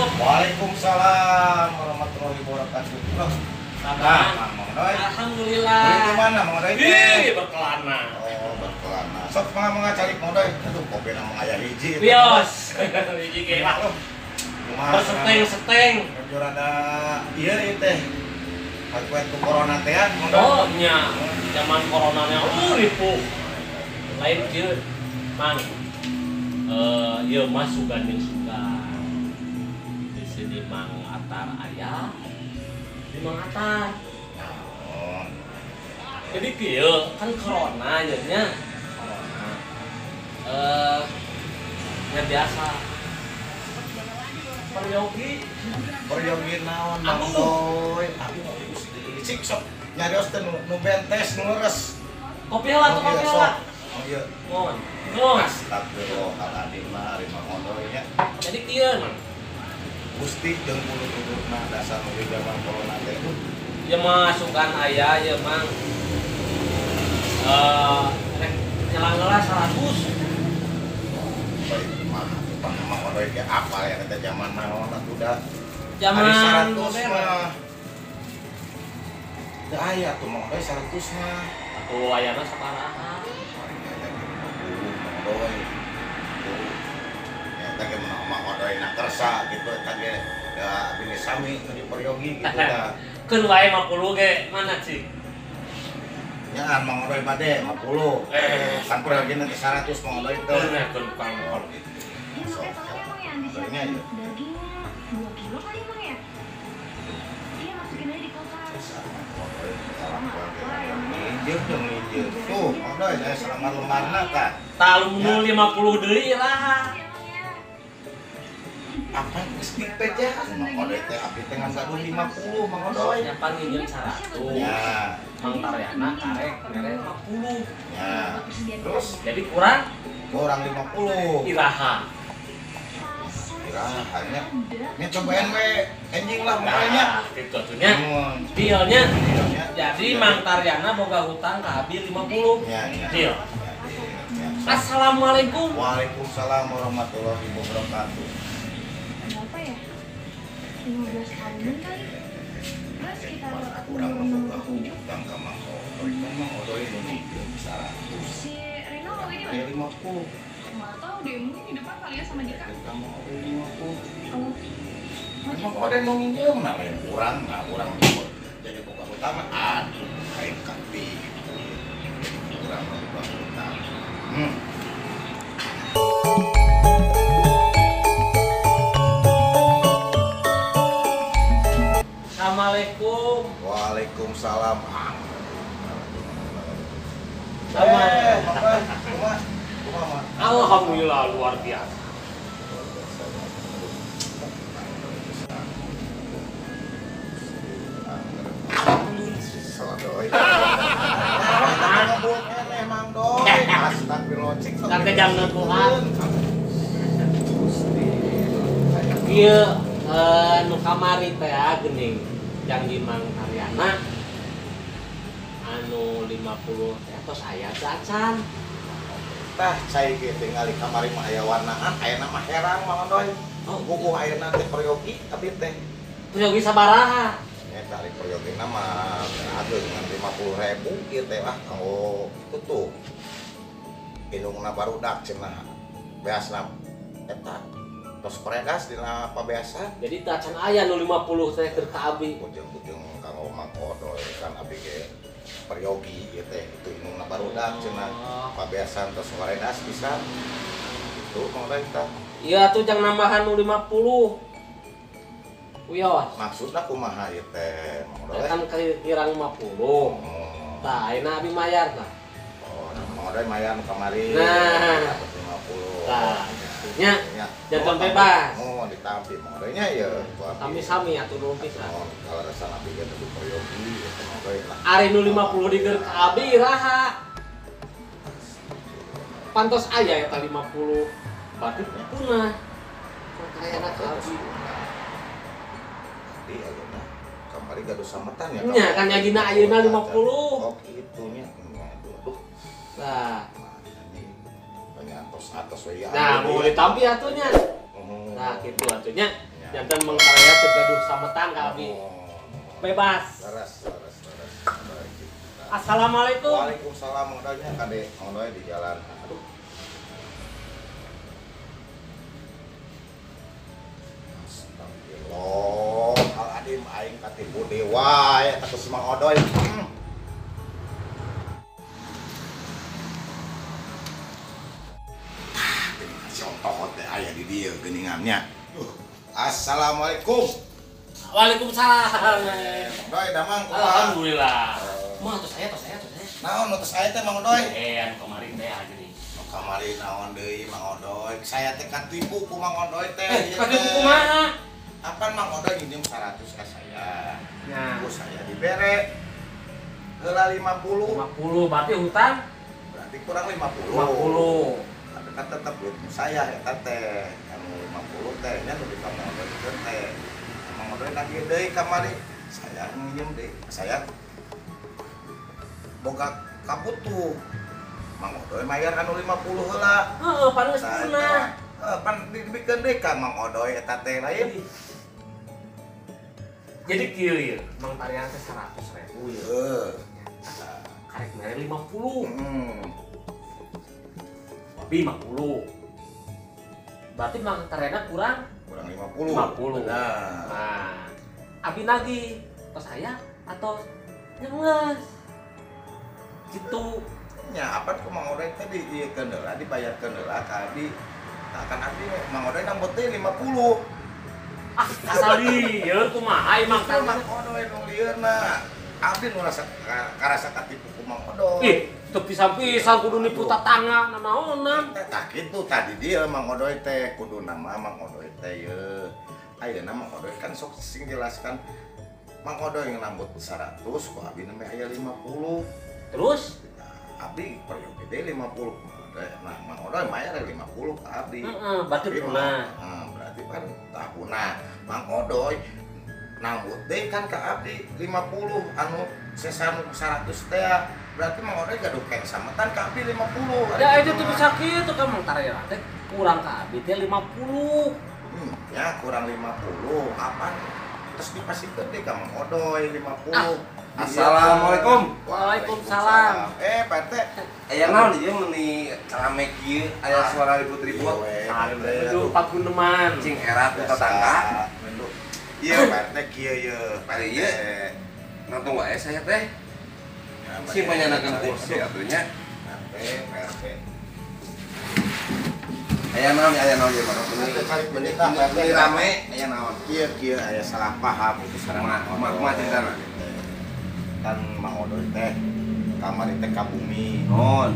Waalaikumsalam warahmatullahi wabarakatuh. Nah, Mang Doy. Alhamdulillah. Beli mana Mang Doy? Berkelana. Oh, berkelana. Sok mangga cari Mang Doy. Aduh, kopi nama aya hiji. Bios. Hiji ge lah. Berseteng-seteng. Jujur ada ieu teh. Akuet ku corona teh Mang Doy. Oh, nya. Zaman corona nya ripuh. Lain kieu, Mang. Ieu mah sugan jeung sugan. Di sini Mang Atar aya. Di Mang Atar. Oh. Jadi kieu kan corona nya. Corona. Ya biasa. Peryogi Naon Mang Doy? Aduh, Gusti. Sik sok nyarios teh nu bentes nu leres. Kopi lah tuh kopi lah. Oh iya. Mon. Astagfirullahaladzim mah ari Mang Doy nya. Jadi kieu Mang. Gusti jeung bulu-buluna dasar nu di zaman corona teh. Ya masukan aya ya Mang. Rek nyelang-nyelang 100. Baik mah Mang Doy ge apal ya kata zaman naon udah. Zaman Ari 100 modern. mah. Da aya tuh Mang Doy 100 mah. Atuh ayana sabaraha? Mang Doy. Ya teh Mang Doy na kersa gitu teh da bini sami nu di peryogi gitu dah. Keun wae 50 ge mana sih? Nyaan Mang Doy bade 50. Kan peryogi nanti 100 Mang Doy teh. Keun kang mall. Doynya ya. Dagingnya 2 kilo kali Mang ya? Iya masukin aja di kulkas. Injek dong injek. Tuh, Mang Doy saya serangan lemarna kan. Talung nu 50 deui lah. Apa geus dipejahan Mang Doy teh abdi teh ngan gaduh 50 Mang Doy. Nyapan nginjeun 100. Ya, Mang Taryana karek mere 50. ya. Terus Jadi kurang kurang 50. iraha. Kira hanya nya cobain we anjing lah makanya. Gitu atunya. Dealnya. Jadi Mang Taryana boga hutang ka Abi 50. Ya, ya. Deal. Ya. Assalamualaikum. Waalaikumsalam warahmatullahi wabarakatuh. Berapa ya? 15 tahunan kali? Berapa sekitar Kurang umur membuka 67? hutang ka Mang Doy. Mang Doy nu nigeu 100. Si Reno mau ini Aya mana? 50. Nggak tahu deh, mungkin di depan kali ya sama Dika. Kamu aya 50. Oh, Emang kok ada yang mau minjem? Nah, yang kurang, jadi buka hutang, aduh, kain kapi gitu. Kurang buka hutang. Assalamualaikum. Waalaikumsalam. Sama. Rumah. Alhamdulillah luar biasa. Emang Doy. Astagfirullahaladzim. Kan kejangna Tuhan. Ieu nu kamari teh geuning janji Mang Taryana anu 50 teh tos aya cacan. Tah, cai ge tinggal di kamari mah aya warnaan, ayeuna mah herang Mang Doy. Oh, Buku ayeuna teh peryogi abdi teh. Peryogi sabaraha? Eta ari peryogi mah aduh dengan 50.000 kieu teh kanggo itu tuh. Indungna barudak cenah. Beasna eta tos pregas dina pabeasan. Jadi cacan aya nu 50 teh keur ka abi. Ujung-ujung kanggo Mang Doy kan abdi ge peryogi ieu teh itu indungna barudak cenah. Pabeasan tos waredas pisan. Itu Mang Doy tah. Iya tuh jangan nambahan nu 50. Uyos. Maksudna kumaha ieu teh Mang Doy? Kan kirang 50. Tah ayeuna abi mayar tah. Oh, Mang Doy mayan kamari. Nah. 50. Tah, nya jantan bebas. Oh, ditampi Mang Doy nya ya. Kami sami atuh nu pisan. Oh, kalau rasa nabi ge teh peryogi eta Mang Doy lah. Ari nu 50 diger ka abi raha. Pantos aya eta 50. Berarti punah. Makanya ka abi. Di ayeuna kamari gaduh sametan ya. Nya kan nyagina ayeuna 50. Oh, kitunya. Aduh. Nah, Banyak atos we ya. nah mau ditampi atunya. Oh, Nah, gitu atunya. Ya. Jantan mengkarya tergaduh sametan ka abdi. Bebas. Laras. Assalamualaikum. Waalaikumsalam, Mang Odoy nya kade Mang Odoy di jalan. Aduh. Astagfirullahaladzim aing katipu dewa ya kata si Mang Odoy. Contoh teh aya di dieu geuningannya. Assalamualaikum. Waalaikumsalam. Odoy damang kumaha? Alhamdulillah. Mah tos saya. Naon utus aya teh Mang Odoy? Anu kemarin teh aja nih. Kamari naon deui Mang Odoy? Saya teh katipu ku Mang Odoy teh. Katipu kumaha? Apaan Mang Odoy nginjem 100 ka saya. Nah. Ku saya dibere. Heula 50. 50 berarti utang Berarti kurang 50. 50. Tapi kan tetep duit saya eta teh. Anu 50 teh nya nu di Mang Odoy teh. Mang Odoy nagih deui kamari. Saya nginjem deui. Saya boga kabutuh. Mang Odoy mayar anu 50 heula. Heeh, panas puna. Pan dibikeun deui ka Mang Odoy eta teh lain. Jadi kieu ieu, Mang Tarian teh 100.000 ya. Karek mere 50. Tapi 50. Berarti Mang Tariana kurang Kurang 50. 50. Nah, Nah, abi nagih ke saya atau nyenges? Gitu. nya apa ku Mang Odoy teh diieukeun heula, dibayarkeun heula ka abdi. Tah kan abdi Mang Odoy nambut teh 50. Ah, asali ieu kumaha Mang Mang Tariana? Odoy nu lieureuna. Abdi nu rasa karasa katipu ku Mang Odoy. Ih, teu pisan-pisan kudu nipu tatangga nanaonan. Tah kitu tadi dia Mang Odoy teh kudu nama Mang Odoy teh ye. Ayeuna Mang Odoy kan sok sing jelaskan Mang Odoy nambut 100 ku abdi nembe aya 50. Terus Abdi perlu gede 50. Nah, Mang Odoy mayar 50 ke abdi. berarti Tapi punah. berarti kan tahunna. Mang Odoy nambut deui kan ke abdi 50 anu sesan 100 teh. Berarti Mang Odoy gaduh keng sametan ke abdi 50. Ya itu tuh bisa kitu kan Mang Tariana teh kurang ka abdi teh 50. Ya kurang 50. Apaan? Terus dipasikeun deui ka Mang Odoy 50. Assalamualaikum. Waalaikumsalam. Pak Teh. Aya naon ieu meuni rame kieu aya suara ribut-ribut. Aduh, Pak Guneman. Cing era ku tetangga. Iya, Pak Teh kieu ye. Ari ieu nonton wae saya teh. Si panyanakeun kursi atunya. PRT. Aya naon ieu mah. Meuni rame aya naon. Kieu aya salah paham itu sareng Kumaha ceritana? Kan Mang Odoy teh kamari teh ka bumi. Non.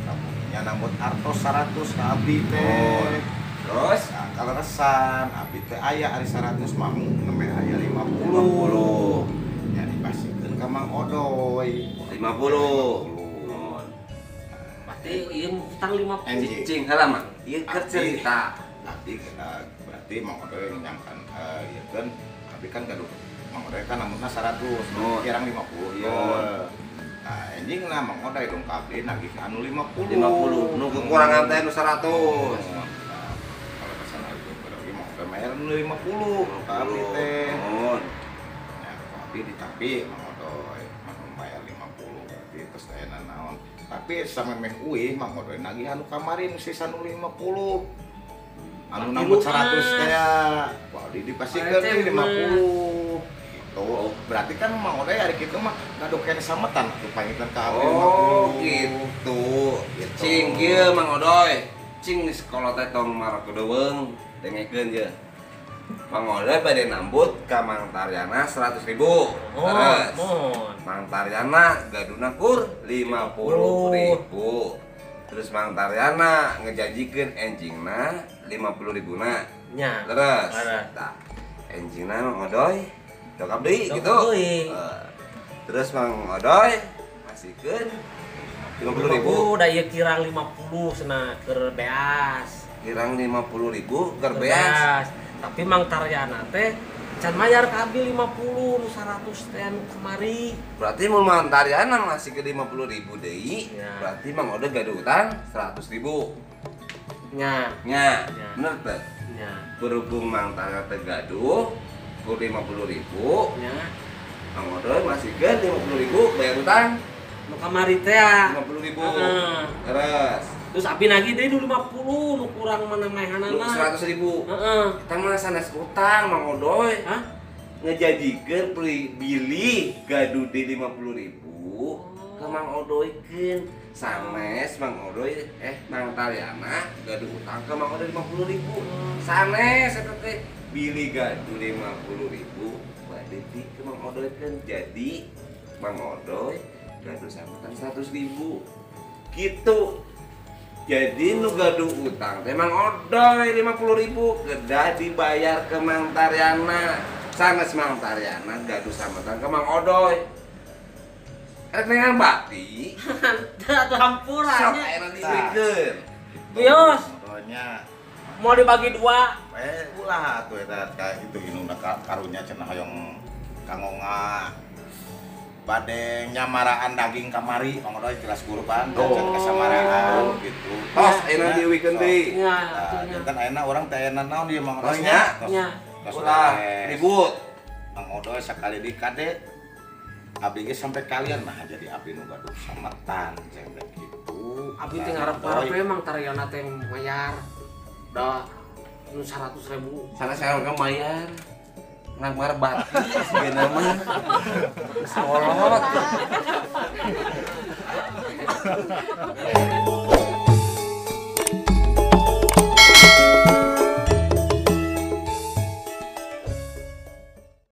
Kabuminya nambut artos 100 ka abdi teh. Terus Nah, kalau resan abdi teh aya ari 100 mah nembe aya 50. Ya dipasikeun ka Mang Odoy 50. Non. Berarti ieu utang 50. Cing heula mah. Ieu keur cerita. Abdi berarti Mang Odoy nyangkan ieu kan abdi kan gaduh Mang Odoy kan namunna 100, kirang 50 ya. Nah, anjing lah Mang Odoy dong ka abdi nagih anu 50. 50. Nu kekurangan teh nu 100. Nah, kalau pesan itu berarti Mang Odoy mayar anu 50 ka abdi teh. Non. Nah, ka abdi ditapi Mang Odoy bayar 50 berarti terus teh naon. Tapi samemeh euih Mang Odoy nagih anu kamari nu sisa nu 50. Anu nambut 100 teh wah dipasikeun deui 50. Gitu. Berarti kan Mang Odoy hari kitu mah gaduh kene sametan atuh pangitan ka abdi 50. Oh gitu. Cing kieu Mang Odoy. Cing di sekolah teh tong marakudeuweung dengekeun ye. Mang Odoy bade nambut ka Mang Tariana 100.000. Terus Mang Tariana gaduna kur 50.000. Terus Mang Tariana ngejanjikeun enjingna 50.000 na. Nya. Terus tah enjingna Mang Odoy tok abdi gitu. Terus Mang Odoy masihkeun 50.000. Da ieu kirang 50 cenah keur beas. Kirang 50.000 keur beas. Tapi Mang Tariana teh can mayar ka abdi 50 nu 100 teh anu kemari. Berarti mun Mang Tariana masih ke 50.000 deui. Ya. Berarti Mang Odoy gaduh utang 100.000. Nya. Nya, bener teh. Nya. Ya. Berhubung Mang Tarya teu gaduh ku 50.000, Ya. Mang Odoy masih gen 50.000 bayar utang Nu kamari teh ya. 50.000. Heeh. Terus Terus abi nagih deui nu 50 nu kurang lu manehanana. 100.000. Heeh. Kita mah sanes utang Mang Odoy. Hah? Ngejadikeun bili gaduh di 50.000 ke Mang Odoykeun. Sanes Mang Odoy Mang Taryana gaduh utang ke Mang Odoy 50.000. Sanes eta teh bili gaduh 50.000 bade di ke Mang Odoykeun. Jadi Mang Odoy gaduh sampean 100.000. Gitu. Jadi nu gaduh utang teh Mang Odoy 50.000 kedah dibayar ke Mang Taryana. Sanes Mang Taryana gaduh sampean ke Mang Odoy. Rek nengan bakti. Teu atuh hampura Sok nya. ayeuna diwikeun. Bios. Pokoknya Mau dibagi dua. ulah tuh eta kayak itu inungna karunya cenah hoyong kangonga bade nyamaraan daging kamari Mang Odoy jelas kurban Oh. dan kesamaraan gitu. Tos ayeuna diwikeun deui. Ya, Nah, atunya. jantan ayeuna urang teh aya naon ieu Mang Odoy Oh, nya? Nya. Ulah ribut. Mang Odoy sakali di kade abdi ge sampai kalian mah jadi abdi nu gaduh sametan cendek gitu. Abi teh ngarep-ngarep emang Taryana teh mayar. Da nu 100.000. Sana saya orang bayar. Ngangmar bakti sebenarnya mah. Solot.